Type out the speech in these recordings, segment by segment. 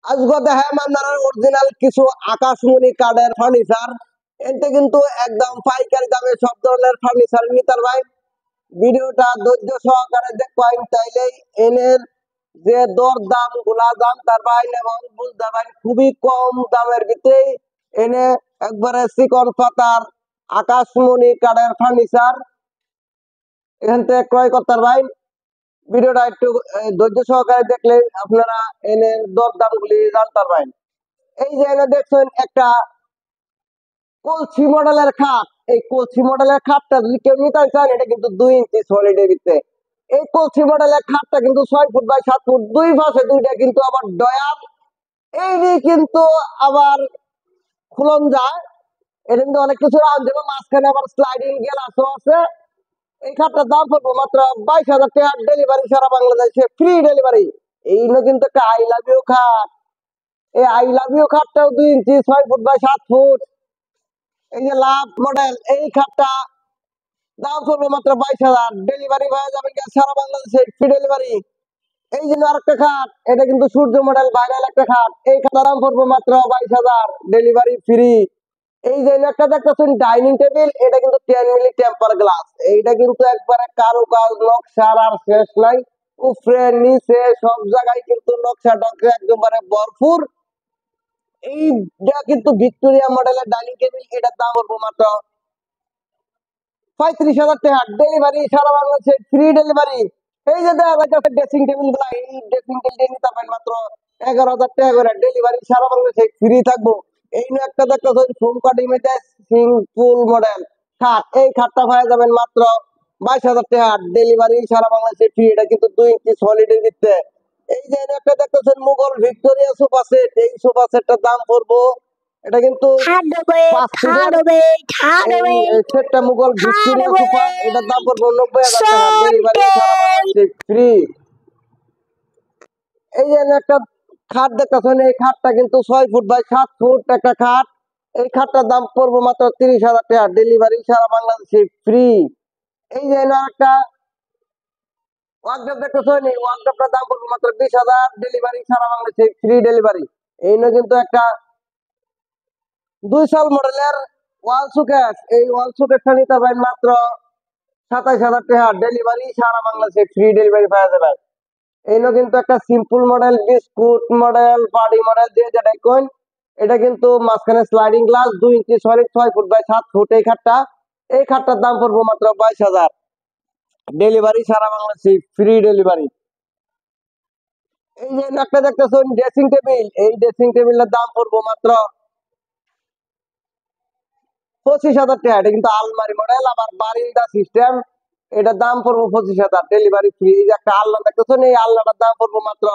আজকে দেখাম আপনারা অরিজিনাল কিছু আকাশমণি কাঠের ফার্নিচার। এতে কিন্তু একদম পাইকারি দামে সব ধরনের ফার্নিচার নিতে ভাই। ভিডিওটা ধৈর্য সহকারে দেখবেন, তাইলেই এনের যে দর দাম গুলা জানতে পারবেন এবং বুঝতে পারবেন। খুবই কম দামের ভিতরেই এনে একবারে চিকন পাতার আকাশমণি কাঠের ফার্নিচার এখান থেকে ক্রয় করতে পারবেন। ভিডিওটা একটু ধৈর্য সহকারে দেখলে আপনারা এনের দর দাম গুলি জানতে পারবেন। এই যে এনে দেখছেন একটা কলসি মডেলের খাট। এই কলসি মডেলের খাটটা যদি কেউ নিতে চান, এটা কিন্তু 2 ইঞ্চি সলিডের ভিতরে। এই কলসি মডেলের খাটটা কিন্তু 6 ফুট বাই 7 ফুট, দুই পাশে দুইটা কিন্তু আবার ডয়ার। এই কিন্তু আবার খুলন যায়। এটা কিন্তু অনেক কিছু রাউন্ড দেবে, মাঝখানে আবার স্লাইডিং গ্লাসও আছে। এই খাটটার দাম পড়বে মাত্র 22,000 টাকা, ডেলিভারি সারা বাংলাদেশে ফ্রি ডেলিভারি। এই কিন্তু একটা আই লাভ ইউ খাট। এই আই লাভ ইউ খাটটাও 2 ইঞ্চি 6 ফুট বাই 7 ফুট। এই যে লাভ মডেল, এই খাটটা দাম পড়বে মাত্র 22,000, ডেলিভারি হয়ে যাবে সারা বাংলাদেশে ফ্রি ডেলিভারি। এই যে আরেকটা খাট, এটা কিন্তু সূর্য মডেল ভাইরাল একটা খাট। এই খাটার দাম পড়বে মাত্র 22,000, ডেলিভারি ফ্রি। এই যে একটা দেখতেছেন ডাইনিং টেবিল, এটা কিন্তু 10 মিলি টেম্পার গ্লাস। এইটা কিন্তু একবারে কারুকাজ নকশার আর শেষ নাই। উপরে নিচে সব জায়গায় কিন্তু নকশা টকশা একেবারে ভরপুর। এইটা কিন্তু ভিক্টোরিয়া মডেলের ডাইনিং টেবিল। এটার দাম পড়বে মাত্র 35,000 টাকা, ডেলিভারি সারা বাংলাদেশে ফ্রি ডেলিভারি। এই যে দেখা যাচ্ছে ড্রেসিং টেবিল গুলা, এই ড্রেসিং টেবিল নিতে পারেন মাত্র 11,000 টাকা করে, ডেলিভারি সারা বাংলাদেশে ফ্রি থাকবো। এই নিয়ে একটা দেখতেছেন ফোম কাটিং সিম্পল মডেল খাট। এই খাটটা পাওয়া যাবেন মাত্র 22,000 টাকা, ডেলিভারি সারা বাংলাদেশে ফ্রি। এটা কিন্তু 2 ইঞ্চি সলিডের ভিতরে। এই যে একটা দেখতেছেন মুঘল ভিক্টোরিয়া সোফা সেট। এই সোফা সেটটার দাম পড়বো, এটা কিন্তু 5 ফিটের সেটটা মুঘল ভিক্টোরিয়া সোফা। এটার দাম পড়বো 90,000 টাকা, ডেলিভারি সারা বাংলাদেশে ফ্রি। এই যে একটা খাট দেখতেছেন, এই খাটটা কিন্তু 6 ফুট বাই 7 ফুট একটা খাট। এই খাটটার দাম পড়বো মাত্র 30,000 টাকা, ডেলিভারি সারা বাংলাদেশে ফ্রি। এই যে একটা ওয়ার্কড্রপ দেখতেছেন, এই ওয়ার্কড্রপটার দাম পড়বো মাত্র 20,000, ডেলিভারি সারা বাংলাদেশে ফ্রি ডেলিভারি। এই কিন্তু একটা 2 সাল মডেলের ওয়াল সুকেস। এই ওয়াল সুকেসটা নিতে পারেন মাত্র 27,000 টাকা, ডেলিভারি সারা বাংলাদেশে ফ্রি ডেলিভারি পাওয়া যাবে। এই কিন্তু একটা simple model, biscuit model, party model দিয়ে যেটা কোন, এটা কিন্তু মাঝখানে স্লাইডিং গ্লাস, 2 ইঞ্চি সলিড 6 ফুট বাই 7 ফুট। এই খাটটার দাম পড়বো মাত্র 22,000, ডেলিভারি সারা বাংলাদেশে ফ্রি ডেলিভারি। এই যে একটা দেখতেছেন ড্রেসিং টেবিল। এই ড্রেসিং টেবিলের দাম পড়বো মাত্র 25,000 টাকা। এটা কিন্তু আলমারি মডেল, আবার বারিন্দা সিস্টেম। এটার দাম পড়বো 25,000, ডেলিভারি ফ্রি। এই যে একটা আলনা দেখতেছেন, এই আলনাটার দাম পড়বো মাত্র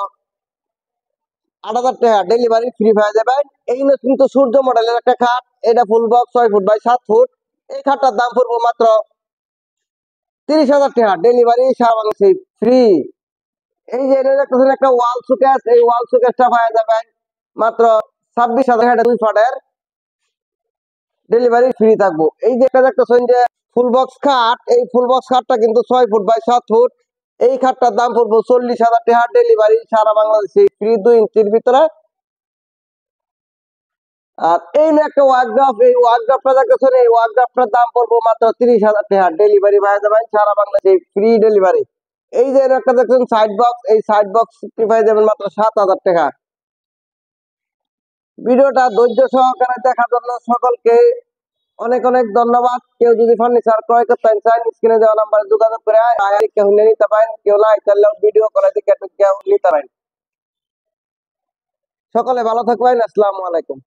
8,000 টাকা, ডেলিভারি ফ্রি হয়ে যাবেন। এই কিন্তু সূর্য মডেলের একটা খাট। এটা full box 6 foot by 7 foot. এই খাটটার দাম পড়বো মাত্র 30,000 টাকা, ডেলিভারি সারা বাংলাদেশে ফ্রি। এই যে দেখতেছেন একটা ওয়াল সুকেস। এই ওয়াল সুকেসটা পাওয়া যাবেন মাত্র 26,000 টাকা, 2 ফাটের, ডেলিভারি ফ্রি থাকবো। এই যে একটা দেখতেছেন যে ফুল বক্স খাট। এই ফুল বক্স খাটটা কিন্তু 6 ফুট বাই 7 ফুট। এই খাটটার দাম পড়বো 40,000 টাকা, ডেলিভারি সারা বাংলাদেশে ফ্রি, 2 ইঞ্চির ভিতরে। আর এই একটা ওয়ার্কড্রপ। এই ওয়ার্কড্রপটা দেখতেছেন, এই ওয়ার্কড্রপটার দাম পড়বো মাত্র 30,000 টাকা, ডেলিভারি পাওয়া যাবেন সারা বাংলাদেশে ফ্রি ডেলিভারি। এই যে একটা দেখছেন সাইড বক্স। এই সাইড বক্স পাওয়া যাবেন মাত্র 7,000 টাকা। ভিডিওটা ধৈর্য সহকারে দেখার জন্য সকলকে অনেক অনেক ধন্যবাদ। কেউ যদি ফার্নিচার ক্রয় করতে চান, স্ক্রিনে দেওয়া নাম্বারে যোগাযোগ করে কেউ নিতে পারেন, কেউ না চাইলেও ভিডিও করে দেখে কেউ নিতে পারেন। সকলে ভালো থাকবেন। আসসালামু আলাইকুম।